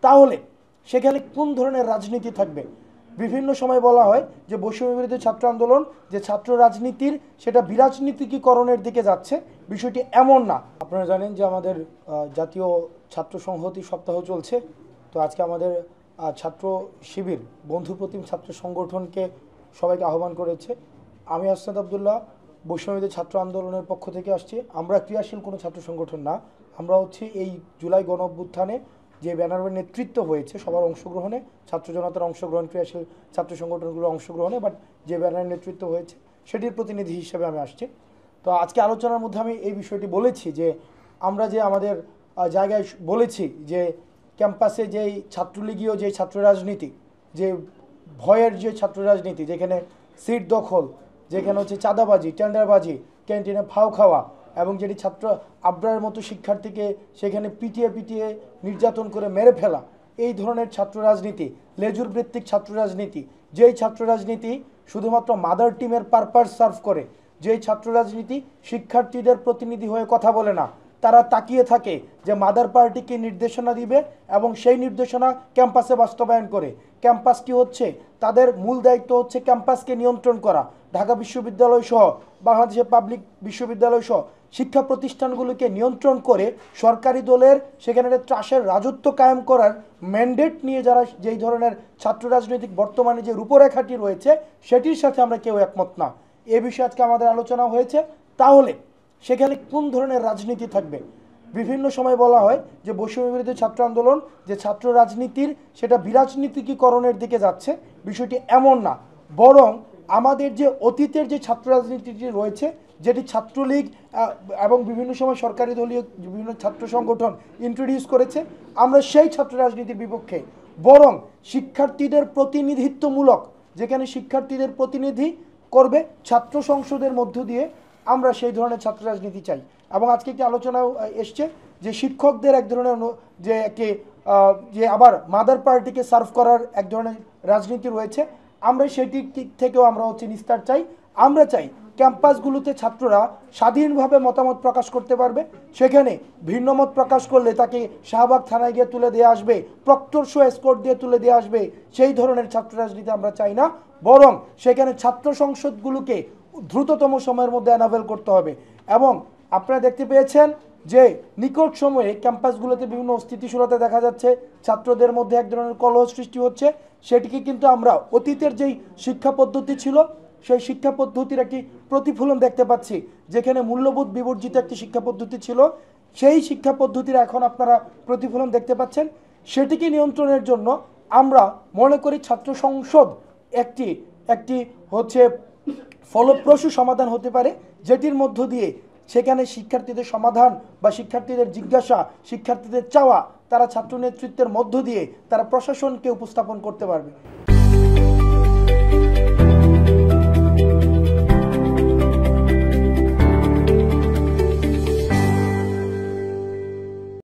তাহলে সেখানে কোন ধরনের রাজনীতি থাকবে? বিভিন্ন সময় বলা হয় যে বৈষম্য বিরোধী ছাত্র আন্দোলন যে ছাত্র রাজনীতির সেটা বিরাজনীতিকরণের দিকে যাচ্ছে, বিষয়টি এমন না। আপনারা জানেন যে আমাদের জাতীয় ছাত্র সংহতি সপ্তাহ চলছে। তো আজকে আমাদের ছাত্র শিবির বন্ধু প্রতিম ছাত্র সংগঠনকে সবাইকে আহ্বান করেছে। আমি আসনাদ আবদুল্লাহ বৈষম্য বিরোধী ছাত্র আন্দোলনের পক্ষ থেকে আসছি। আমরা ক্রিয়াশীল কোনো ছাত্র সংগঠন না, আমরা হচ্ছে এই জুলাই গণ অভ্যুত্থানে যে ব্যানারের নেতৃত্ব হয়েছে সবার অংশগ্রহণে, ছাত্র জনতার অংশগ্রহণ, ক্রিয়াশীল ছাত্র সংগঠনগুলোর অংশগ্রহণে, বাট যে ব্যানারের নেতৃত্ব হয়েছে সেটির প্রতিনিধি হিসেবে আমি আসছি। তো আজকে আলোচনার মধ্যে আমি এই বিষয়টি বলেছি যে আমরা যে আমাদের জায়গায় বলেছি যে ক্যাম্পাসে যেই ছাত্রলীগীয় যে ছাত্র রাজনীতি, যে ভয়ের যে ছাত্র রাজনীতি, যেখানে সিট দখল, যেখানে হচ্ছে চাঁদাবাজি, টেন্ডারবাজি, ক্যান্টিনে ফাও খাওয়া, এবং যেটি ছাত্র আবরারের মতো শিক্ষার্থীকে সেখানে পিটিয়ে পিটিয়ে নির্যাতন করে মেরে ফেলা, এই ধরনের ছাত্র রাজনীতি, লেজুর ভিত্তিক ছাত্র রাজনীতি, যেই ছাত্র রাজনীতি শুধুমাত্র মাদার টিমের পারপাস সার্ভ করে, যেই ছাত্র রাজনীতি শিক্ষার্থীদের প্রতিনিধি হয়ে কথা বলে না, তারা তাকিয়ে থাকে যে মাদার পার্টিকে নির্দেশনা দিবে এবং সেই নির্দেশনা ক্যাম্পাসে বাস্তবায়ন করে। ক্যাম্পাসটি হচ্ছে তাদের মূল দায়িত্ব হচ্ছে ক্যাম্পাসকে নিয়ন্ত্রণ করা। ঢাকা বিশ্ববিদ্যালয় সহ বাংলাদেশের পাবলিক বিশ্ববিদ্যালয় সহ শিক্ষা প্রতিষ্ঠানগুলোকে নিয়ন্ত্রণ করে সরকারি দলের সেখানে ত্রাসের রাজত্ব কায়েম করার ম্যান্ডেট নিয়ে যারা যেই ধরনের ছাত্র রাজনৈতিক বর্তমানে যে রূপরেখাটি রয়েছে সেটির সাথে আমরা কেউ একমত না। এ বিষয়ে আজকে আমাদের আলোচনা হয়েছে। তাহলে সেখানে কোন ধরনের রাজনীতি থাকবে? বিভিন্ন সময় বলা হয় যে বৈষম্য বিরোধী ছাত্র আন্দোলন যে ছাত্র রাজনীতির সেটা বিরাজনীতিকরণের দিকে যাচ্ছে, বিষয়টি এমন না। বরং আমাদের যে অতীতের যে ছাত্র রাজনীতিটি রয়েছে, যেটি ছাত্রলীগ এবং বিভিন্ন সময় সরকারি দলীয় বিভিন্ন ছাত্র সংগঠন ইন্ট্রোডিউস করেছে, আমরা সেই ছাত্র রাজনীতির বিপক্ষে। বরং শিক্ষার্থীদের প্রতিনিধিত্বমূলক, যেখানে শিক্ষার্থীদের প্রতিনিধি করবে ছাত্র সংসদের মধ্য দিয়ে, আমরা সেই ধরনের ছাত্র রাজনীতি চাই। এবং আজকে একটি আলোচনাও এসছে যে শিক্ষকদের এক ধরনের যে একটি যে আবার মাদার পার্টিকে সার্ভ করার এক ধরনের রাজনীতি রয়েছে, আমরা সেটির দিক থেকেও আমরা হচ্ছে নিস্তার চাই। আমরা চাই ক্যাম্পাসগুলোতে ছাত্ররা স্বাধীনভাবে মতামত প্রকাশ করতে পারবে। সেখানে ভিন্নমত প্রকাশ করলে তাকে শাহবাগ থানায় গিয়ে তুলে দিয়ে আসবে, প্রক্টর শো এসকর্ট দিয়ে তুলে দিয়ে আসবে, সেই ধরনের ছাত্র রাজনীতি আমরা চাই না। বরং সেখানে ছাত্র সংসদগুলোকে দ্রুততম সময়ের মধ্যে অ্যানাভেল করতে হবে। এবং আপনারা দেখতে পেয়েছেন যে নিকট সময়ে ক্যাম্পাসগুলোতে বিভিন্ন অস্থিতিশীলতা দেখা যাচ্ছে, ছাত্রদের মধ্যে এক ধরনের কলহ সৃষ্টি হচ্ছে। সেটিকে কিন্তু আমরা অতীতের যেই শিক্ষা পদ্ধতি ছিল সেই শিক্ষা পদ্ধতির একটি প্রতিফলন দেখতে পাচ্ছি, যেখানে মূল্যবোধ বিবর্জিত একটি শিক্ষা পদ্ধতি ছিল, সেই শিক্ষা পদ্ধতির এখন আপনারা প্রতিফলন দেখতে পাচ্ছেন। সেটিকে নিয়ন্ত্রণের জন্য আমরা মনে করি ছাত্র সংসদ একটি একটি হচ্ছে ফলপ্রসূ সমাধান হতে পারে, যেটির মধ্য দিয়ে সেখানে শিক্ষার্থীদের সমাধান বা শিক্ষার্থীদের জিজ্ঞাসা, শিক্ষার্থীদের চাওয়া তারা ছাত্র নেতৃত্বের মধ্য দিয়ে তারা প্রশাসনকে উপস্থাপন করতে পারবে।